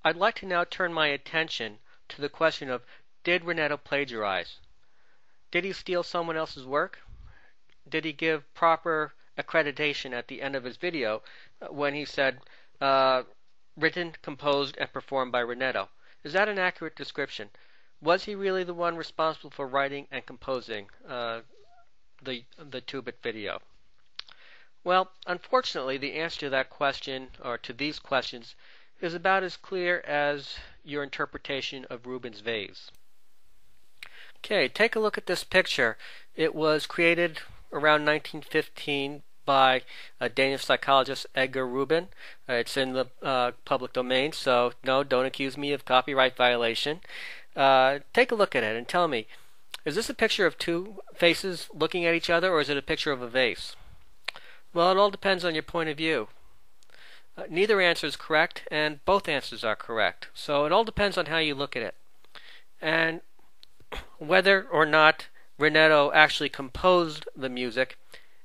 I'd like to now turn my attention to the question of, did Renetto plagiarize? Did he steal someone else's work? Did he give proper accreditation at the end of his video when he said, written, composed, and performed by Renetto? Is that an accurate description? Was he really the one responsible for writing and composing the 2-bit video? Well, unfortunately, the answer to that question, or to these questions, is about as clear as your interpretation of Rubens' vase. Okay, take a look at this picture. It was created around 1915 by a Danish psychologist, Edgar Rubin. It's in the public domain, so no, don't accuse me of copyright violation. Take a look at it and tell me, is this a picture of two faces looking at each other, or is it a picture of a vase? Well, it all depends on your point of view. Neither answer is correct, and both answers are correct. So it all depends on how you look at it. And whether or not Renetto actually composed the music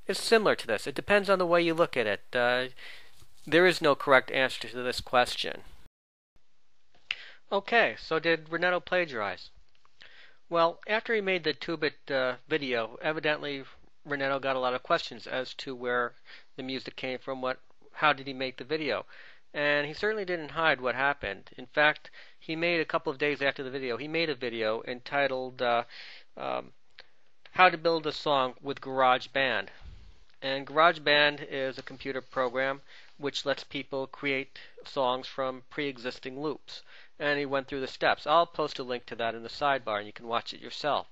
is similar to this. It depends on the way you look at it. There is no correct answer to this question. Okay, so did Renetto plagiarize? Well, after he made the 2-bit video, evidently Renetto got a lot of questions as to where the music came from, how did he make the video. And he certainly didn't hide what happened. In fact, he made a couple of days after the video, he made a video entitled How to Build a Song with GarageBand. And GarageBand is a computer program which lets people create songs from pre-existing loops. And he went through the steps. I'll post a link to that in the sidebar and you can watch it yourself.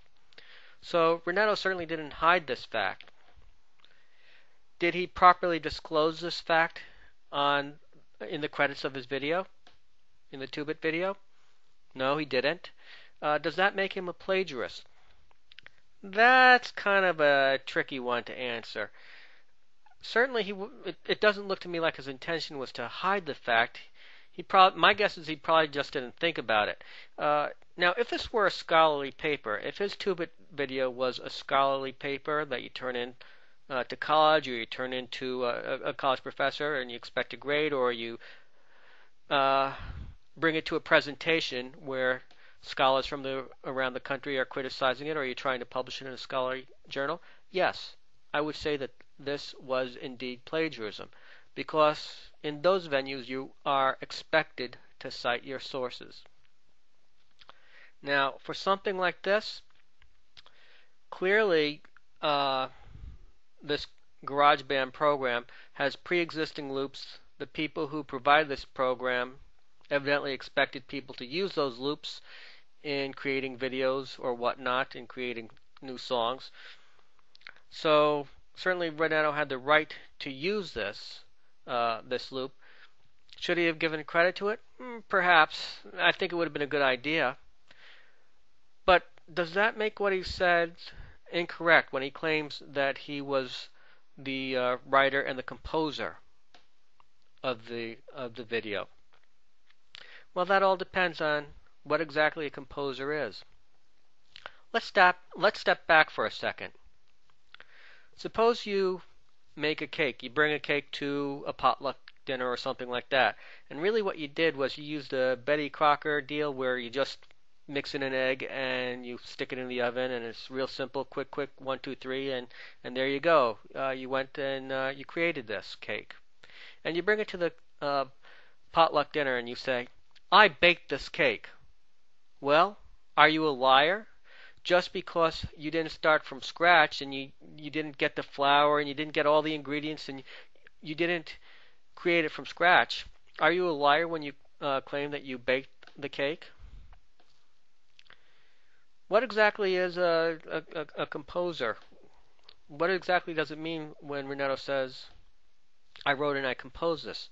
So Renetto certainly didn't hide this fact. Did he properly disclose this fact in the credits of his video, in the 2-bit video? No, he didn't. Does that make him a plagiarist? That's kind of a tricky one to answer. Certainly, it doesn't look to me like his intention was to hide the fact. My guess is he probably just didn't think about it. Now, if this were a scholarly paper, if his 2-bit video was a scholarly paper that you turn in to college, or you turn into a college professor and you expect a grade, or you bring it to a presentation where scholars from around the country are criticizing it, or you're trying to publish it in a scholarly journal, yes, I would say that this was indeed plagiarism, because in those venues you are expected to cite your sources. Now, for something like this, clearly this GarageBand program has pre-existing loops. The people who provide this program evidently expected people to use those loops in creating videos or whatnot, in creating new songs. So certainly Renetto had the right to use this loop. Should he have given credit to it? Perhaps. I think it would have been a good idea. But does that make what he said incorrect when he claims that he was the writer and the composer of the video? Well, that all depends on what exactly a composer is. Let's step back for a second. Suppose you make a cake. You bring a cake to a potluck dinner or something like that. And really what you did was you used a Betty Crocker deal where you just mix in an egg and you stick it in the oven, and it's real simple, quick, 1, 2, 3, and there you go. You went and you created this cake. And you bring it to the potluck dinner and you say, I baked this cake. Well, are you a liar? Just because you didn't start from scratch and you didn't get the flour and you didn't get all the ingredients and you didn't create it from scratch, are you a liar when you claim that you baked the cake? What exactly is a composer? What exactly does it mean when Renetto says, I wrote and I composed this?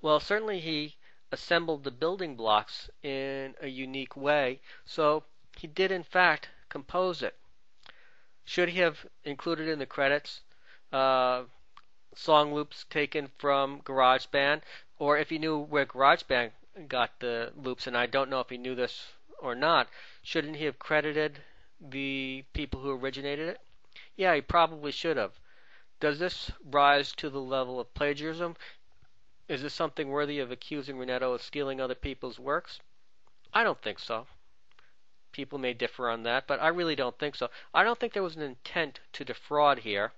Well, certainly he assembled the building blocks in a unique way, so he did in fact compose it. Should he have included in the credits song loops taken from GarageBand, or if he knew where GarageBand got the loops, and I don't know if he knew this or not, shouldn't he have credited the people who originated it? Yeah, he probably should have. Does this rise to the level of plagiarism? Is this something worthy of accusing Renetto of stealing other people's works? I don't think so. People may differ on that, but I really don't think so. I don't think there was an intent to defraud here.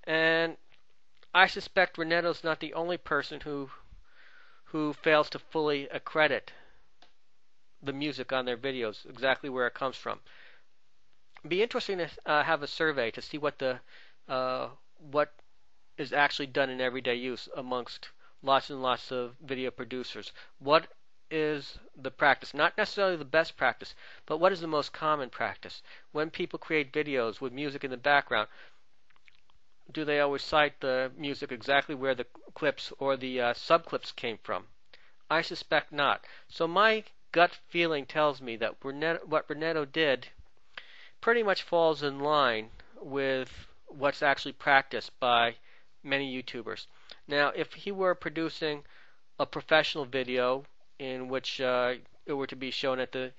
And I suspect Renetto's not the only person who fails to fully accredit the music on their videos, exactly where it comes from. It'd be interesting to have a survey to see what is actually done in everyday use amongst lots and lots of video producers. What is the practice? Not necessarily the best practice, but what is the most common practice? When people create videos with music in the background, do they always cite the music exactly where the clips or the subclips came from? I suspect not. So my gut feeling tells me that what Renetto did pretty much falls in line with what's actually practiced by many YouTubers. Now, if he were producing a professional video in which it were to be shown at the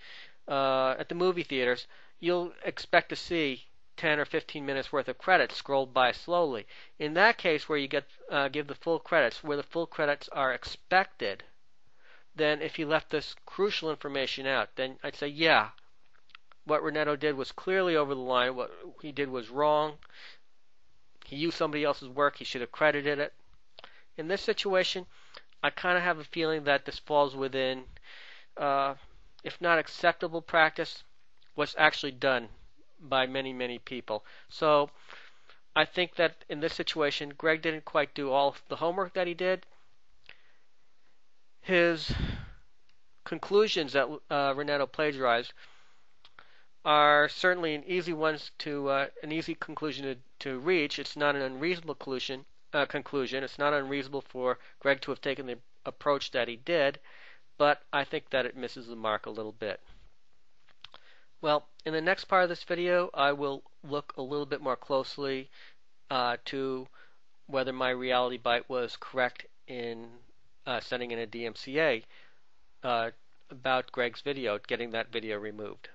movie theaters, you'll expect to see 10 or 15 minutes worth of credits scrolled by slowly. In that case, where you give the full credits, where the full credits are expected, then if he left this crucial information out, then I'd say, yeah, what Renetto did was clearly over the line. What he did was wrong. He used somebody else's work. He should have credited it. In this situation, I kind of have a feeling that this falls within, if not acceptable practice, what's actually done by many, many people. So I think that in this situation, Greg didn't quite do all the homework that he did. His conclusions that Renetto plagiarized are certainly an easy conclusion to reach. It's not an unreasonable conclusion. It's not unreasonable for Greg to have taken the approach that he did, but I think that it misses the mark a little bit. Well, in the next part of this video, I will look a little bit more closely to whether MyRealityByte was correct in sending in a DMCA about Greg's video, getting that video removed.